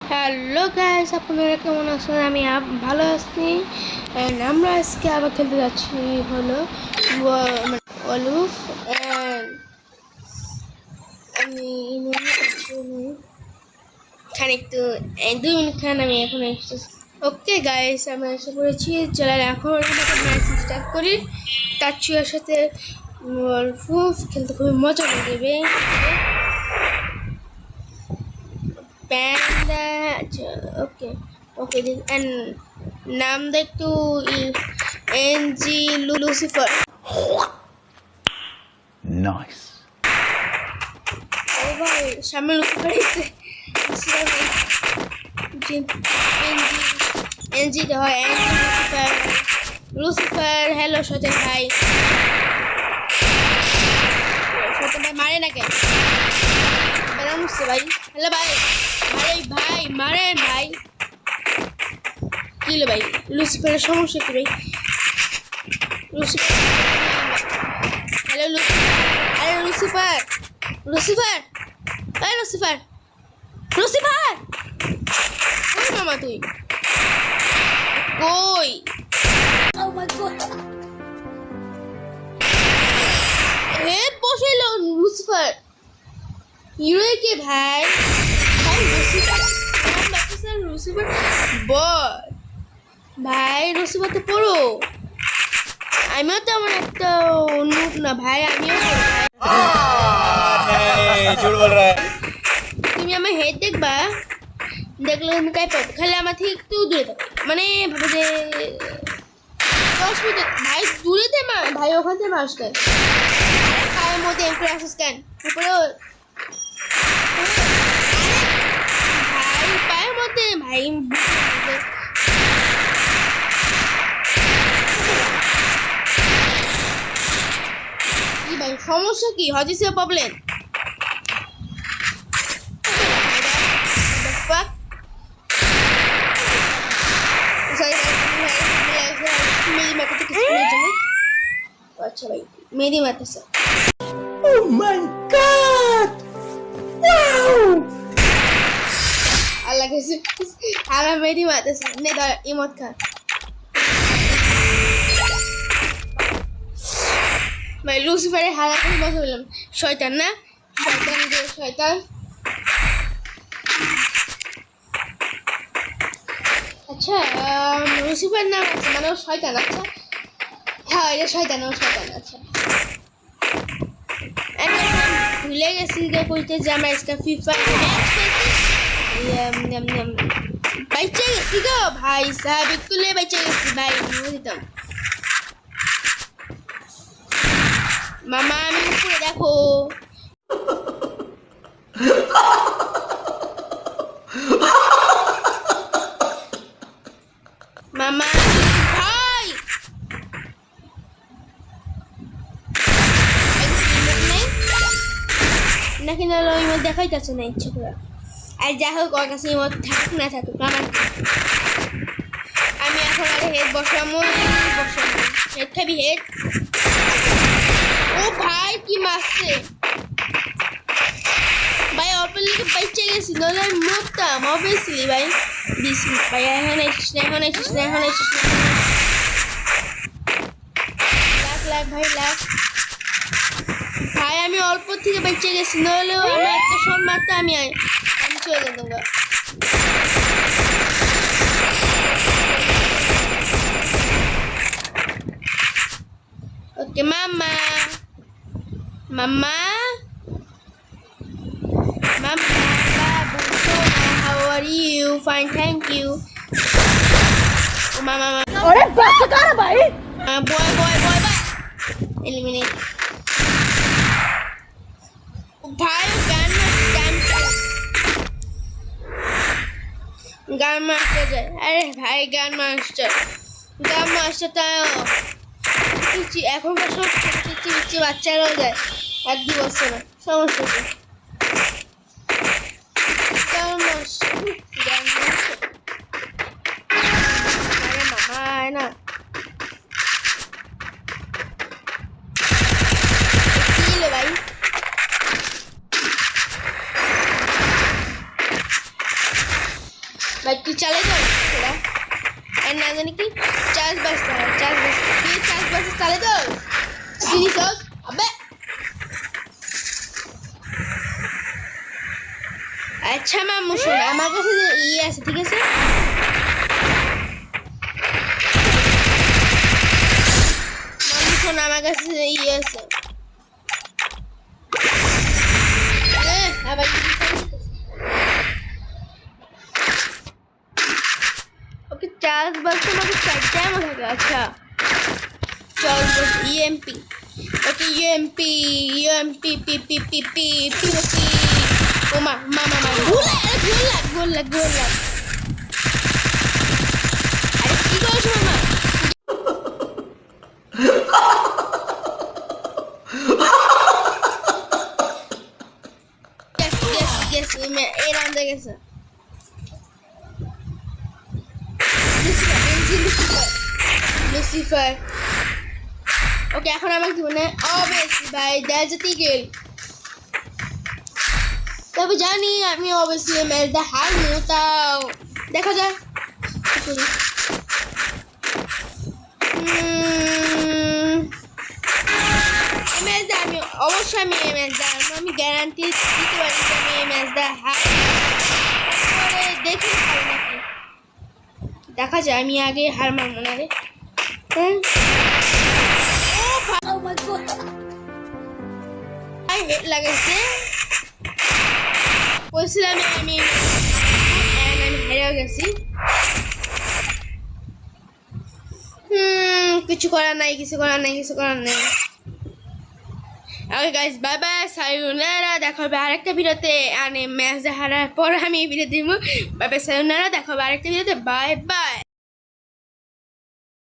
Hello guys, আপনারা কেমন আছেন? আমি ভালো আছি। এন্ড আমরা আজকে আবার খেলতে যাচ্ছি হলো অলুফ। আমি খানিকটু 2 মিনিট খান আমি এখন এসেছি। ওকে গাইস, আমি এসে পড়েছি। চলেন এখন আমাকে ম্যাচ স্টার্ট করি। তাচ্চুয়ার সাথে অলুফ খেলতে খুবই মজা লাগবে। Panda, okay, okay. And নাম দেখতো এনজি লুসিফার। Nice. ও ভাই, সামনে লুসিফার এসে এনজি তো হয়, এনজি লুসিফার। লুসিফার হ্যালো সতেন ভাই। সতেন ভাই মারে না কেন? বেরাম হচ্ছে ভাই। হ্যালো ভাই, ভাই ভাই মারেন ভাই। কি ভাই, লুসিফারের সমস্যা কি ভাই? লুসিফার, হ্যালো লুসিফার, আরে লুসিফার, লুসিফার, আরে লুসিফার, লুসিফার, কই মামা তুই? কই? Oh my god! বসাইল লুসিফার। হিরো কে ভাই? ভাই লুসিফার, লুসিফার বল ভাই। লুসিফার তো পড়ো। আমিও তেমন একটা অনুপ না ভাই, আমিও তুমি আমার হেড দেখবা, দেখলে আমি তাই পাবো। খালি আমার থেকে একটু দূরে থাকো, মানে ভাবো যে 10 মিটার ভাই দূরে দে মা ভাই। ওখান থেকে মাস কেন পায়ের মধ্যে এমপ্রে আসিস কেন? উপরে ভাই পায়ের মধ্যে ভাই। কি ভাই সমস্যা কি? হজিস প্রবলেম? আচ্ছা ভাই মেরি মারতেছে। Oh my god! Wow! আল্লাহ কাছে আমার মেরি মারতেছে। নে ধর ইমত খা ভাই। লুসিফারের হারা করে বসে বললাম শয়তান না, শয়তান যে শয়তান। আচ্ছা লুসিফার নাম আছে মানে ও শয়তান? আচ্ছা হ্যাঁ এটা শয়তান, ও শয়তান। আচ্ছা ভুলে গেছি কইতে যে আমরা আজকে ফিফা বাইচে গেছি গো ভাই সাহেব, একটু লে বাইচে গেছি ভাই। দিতাম মামা, আমি উপরে দেখো মামা ভাই। নাকি না ওই মধ্যে দেখাইতেছে না ইচ্ছে করে। আর যা হোক ওর কাছে মত থাকুক না থাকুক আমার, আমি এখন আর হেড বসামো। হেড খাবি হেড। ও ভাই কি মারছে ভাই, অপের লিগে বাইচে গেছি, নইলে আমি মরতাম অবভিয়াসলি ভাই। ভাই এখন আসিস না, এখন আসিস না, এখন আসিস না। লাখ লাখ ভাই লাখ ভাই। আমি অল্প থেকে বেঁচে গেছি, নইলেও আমি একটা শট মারতে আমি চলে যেতাম। ওকে মামা, মামা, মামা, বাবু সোনা, how are you? Fine, thank you. ও মামা, अरे बस कर भाई। বয় বয় বয় বয়, এলিমিনেট ভাই। গান মাস্টার যায়। আরে ভাই গান মাস্টার, গান মাস্টারটা এখনকার সব পিচ্ছি বাচ্চারাও যায়, 1-2 বছর না, সমস্যা কি? গান মাস্টার, গান মাস্টার। আরে মামা আয় না, কি লে ভাই? ভাই তুই চালাই তো সেটা আর না জানি কি চার্জ বাজতে হয় চার্জ বাজতে কি চার্জ বাজতে চালাই তো জিনিস আবে আচ্ছা মাম্মু শোন আমার কাছে যে ইয়ে আছে ঠিক আছে মাম্মু শোন আমার কাছে যে ইয়ে আছে আবার ওকে চার্জ বাজতে আমাকে চারটে এমন থাকে আচ্ছা চল ইএমপি ওকে ইএমপি ইএমপি পি পি পি পি পি পি ও মা মা মা মা গোল্লা আরে কি করছো মামা yes এই রাউন্ডে গেছে লুসিফার ওকে এখন আমাকে দিব না অবভিয়াসলি ভাই দ্যাটস আ টিকেল তবে জানি আমি অবভিয়াসলি ম্যাচটা হারবো তাও দেখা যাক ম্যাচটা আমি অবশ্যই আমি এই ম্যাচটা হারবো আমি গ্যারান্টি দিতে পারি যে আমি এই ম্যাচটা হারবো দেখি হার নাকি দেখা যায় আমি আগে হার মানবো না রে হ্যাঁ Oh my god. হেড লাগাইছে বলছিলাম আমি হেরে গেছি কিছু করার নাই ওকে গাইস বাই বাই সায়ুনারা দেখা হবে আরেকটা ভিডিওতে ম্যাচ হারার পর আমি এই ভিডিও দিব বাই বাই সায়ুনারা দেখা হবে আরেকটা ভিডিওতে বাই বাই